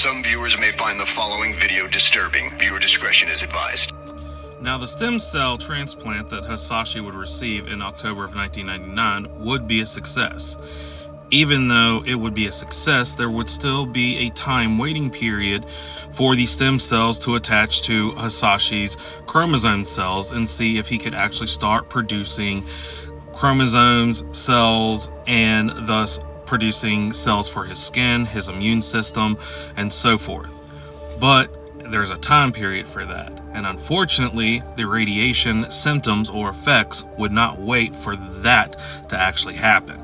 Some viewers may find the following video disturbing. Viewer discretion is advised. Now, the stem cell transplant that Hisashi would receive in October of 1999 would be a success. Even though it would be a success, there would still be a time waiting period for the stem cells to attach to Hisashi's chromosome cells and see if he could actually start producing chromosomes, cells, and thus producing cells for his skin, his immune system, and so forth. But there's a time period for that, and unfortunately the radiation symptoms or effects would not wait for that to actually happen.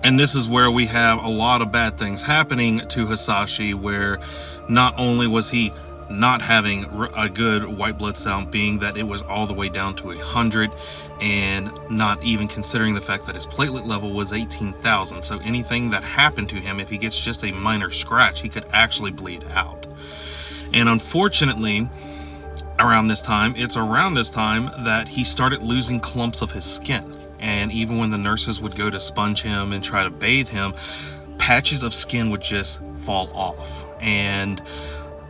And this is where we have a lot of bad things happening to Hisashi, where not only was he not having a good white blood cell, being that it was all the way down to 100, and not even considering the fact that his platelet level was 18,000. So anything that happened to him, if he gets just a minor scratch, he could actually bleed out. And unfortunately, it's around this time that he started losing clumps of his skin. And even when the nurses would go to sponge him and try to bathe him, patches of skin would just fall off. And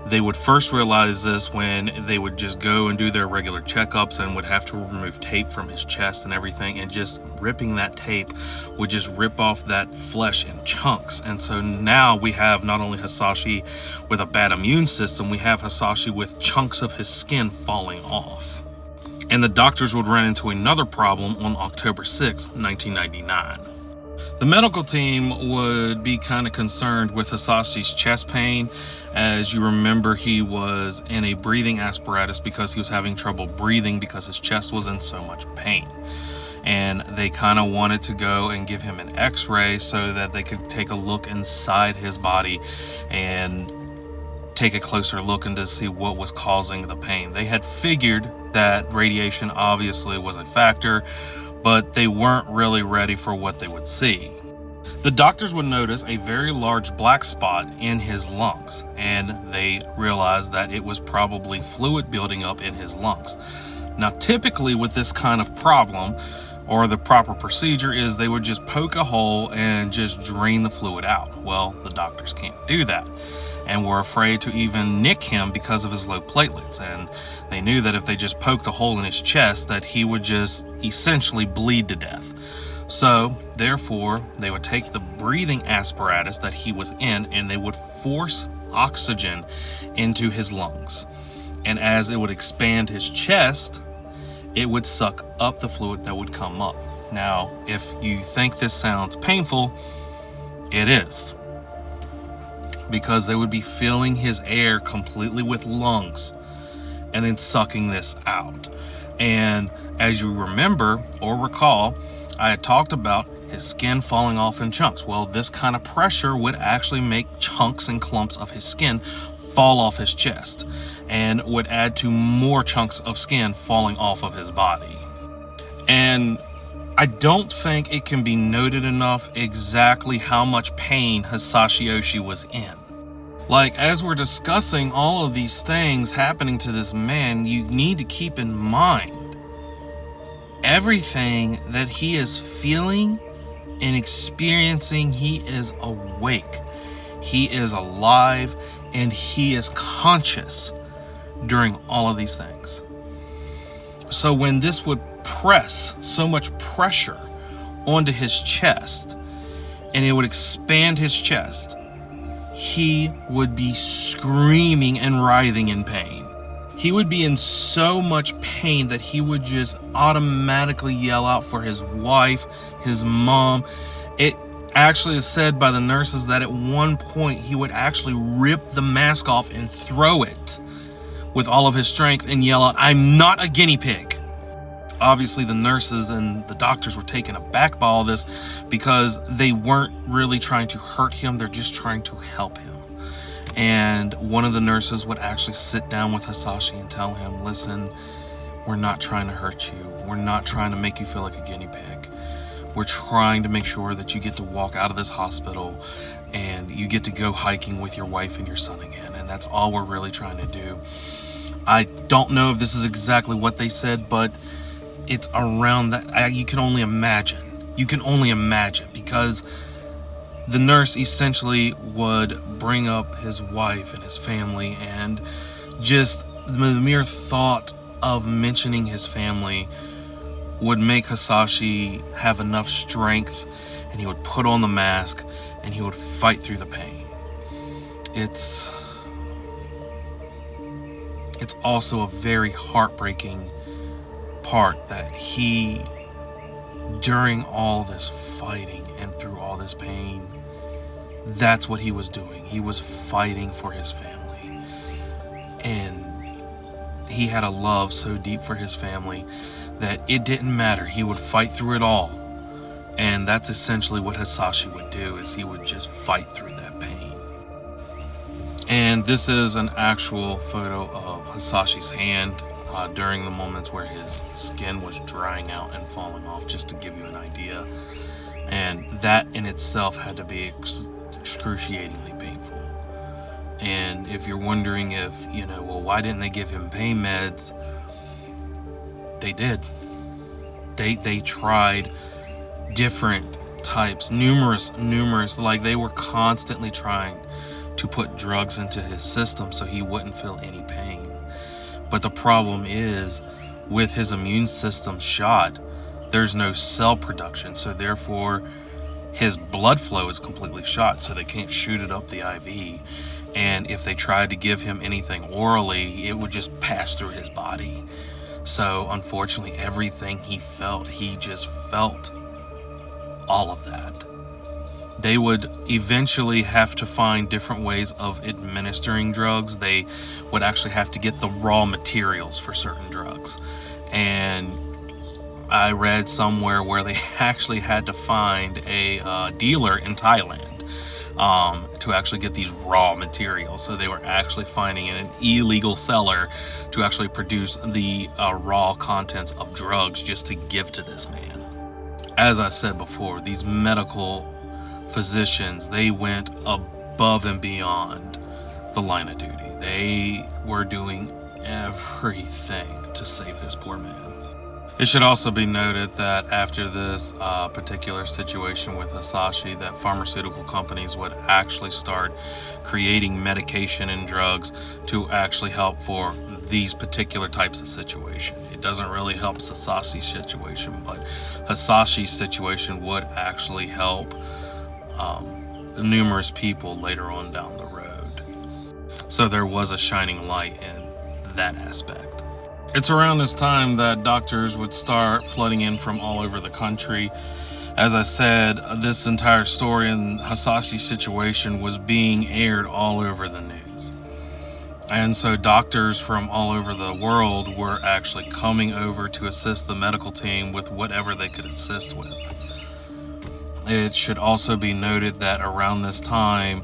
they would first realize this when they would just go and do their regular checkups and would have to remove tape from his chest and everything, and just ripping that tape would just rip off that flesh in chunks. And so now we have not only Hisashi with a bad immune system, we have Hisashi with chunks of his skin falling off. And the doctors would run into another problem on October 6, 1999. The medical team would be kind of concerned with Hisashi's chest pain. As you remember, he was in a breathing apparatus because he was having trouble breathing because his chest was in so much pain. And they kind of wanted to go and give him an x-ray so that they could take a look inside his body and take a closer look and to see what was causing the pain. They had figured that radiation obviously was a factor, but they weren't really ready for what they would see. The doctors would notice a very large black spot in his lungs, and they realized that it was probably fluid building up in his lungs. Now, typically with this kind of problem, or the proper procedure is they would just poke a hole and just drain the fluid out. Well, the doctors can't do that, and were afraid to even nick him because of his low platelets. And they knew that if they just poked a hole in his chest, that he would just essentially bleed to death. So therefore, they would take the breathing apparatus that he was in and they would force oxygen into his lungs. And as it would expand his chest, it would suck up the fluid that would come up. Now, if you think this sounds painful, it is. Because they would be filling his air completely with lungs and then sucking this out. And as you remember or recall, I had talked about his skin falling off in chunks. Well, this kind of pressure would actually make chunks and clumps of his skin fall off his chest, and would add to more chunks of skin falling off of his body. And I don't think it can be noted enough exactly how much pain Hisashi Ouchi was in. Like, as we're discussing all of these things happening to this man, you need to keep in mind everything that he is feeling and experiencing. He is awake, he is alive, and he is conscious during all of these things. So when this would press so much pressure onto his chest and it would expand his chest, he would be screaming and writhing in pain. He would be in so much pain that he would just automatically yell out for his wife, his mom. It actually is said by the nurses that at one point he would actually rip the mask off and throw it with all of his strength and yell out, "I'm not a guinea pig." Obviously the nurses and the doctors were taken aback by all this because they weren't really trying to hurt him, they're just trying to help him. And one of the nurses would actually sit down with Hisashi and tell him, "Listen, we're not trying to hurt you, we're not trying to make you feel like a guinea pig. We're trying to make sure that you get to walk out of this hospital and you get to go hiking with your wife and your son again, and that's all we're really trying to do." I don't know if this is exactly what they said, but it's around that. You can only imagine. You can only imagine, because the nurse essentially would bring up his wife and his family, and just the mere thought of mentioning his family would make Hisashi have enough strength, and he would put on the mask and he would fight through the pain. It's also a very heartbreaking part that he, during all this fighting and through all this pain, that's what he was doing. He was fighting for his family. And he had a love so deep for his family that it didn't matter. He would fight through it all. And that's essentially what Hisashi would do, is he would just fight through that pain. And this is an actual photo of Hisashi's hand during the moments where his skin was drying out and falling off, just to give you an idea. And that in itself had to be excruciatingly painful. And if you're wondering if, well, why didn't they give him pain meds? They did. They tried different types, numerous, like they were constantly trying to put drugs into his system so he wouldn't feel any pain. But the problem is, with his immune system shot, there's no cell production, so therefore his blood flow is completely shot, so they can't shoot it up the IV. And if they tried to give him anything orally, it would just pass through his body. So unfortunately, everything he felt, he just felt all of that. They would eventually have to find different ways of administering drugs. They would actually have to get the raw materials for certain drugs. And I read somewhere where they actually had to find a dealer in Thailand to actually get these raw materials. So they were actually finding an illegal seller to actually produce the raw contents of drugs just to give to this man. As I said before, these medical physicians, they went above and beyond the line of duty. They were doing everything to save this poor man. It should also be noted that after this particular situation with Hisashi, that pharmaceutical companies would actually start creating medication and drugs to actually help for these particular types of situations. It doesn't really help Hisashi's situation, but Hisashi's situation would actually help numerous people later on down the road. So there was a shining light in that aspect. It's around this time that doctors would start flooding in from all over the country. As I said, this entire story and Hisashi's situation was being aired all over the news. And so doctors from all over the world were actually coming over to assist the medical team with whatever they could assist with. It should also be noted that around this time,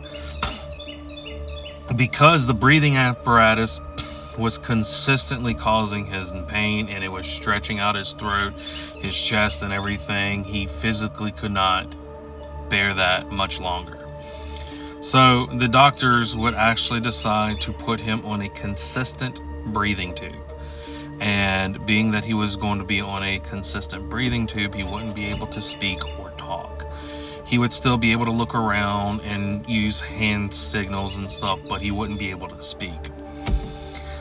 because the breathing apparatus was consistently causing his pain and it was stretching out his throat, his chest and everything, he physically could not bear that much longer. So the doctors would actually decide to put him on a consistent breathing tube. And being that he was going to be on a consistent breathing tube, he wouldn't be able to speak or talk. He would still be able to look around and use hand signals and stuff, but he wouldn't be able to speak.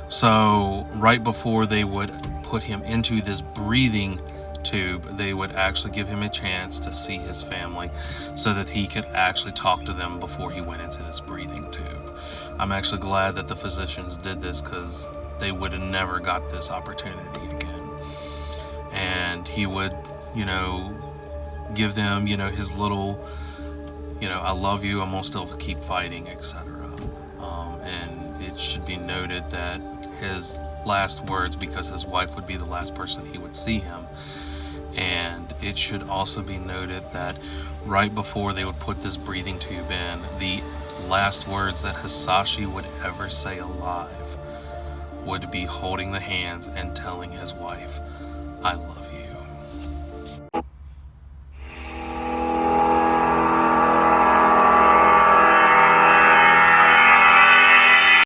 So right before they would put him into this breathing tube, they would actually give him a chance to see his family so that he could actually talk to them before he went into this breathing tube. I'm actually glad that the physicians did this, because they would have never got this opportunity again. And he would, give them, his little, I love you, I'm gonna still keep fighting, etc. And it should be noted that his last words, because his wife would be the last person he would see him, and it should also be noted that right before they would put this breathing tube in, the last words that Hisashi would ever say alive would be holding the hands and telling his wife, "I love you."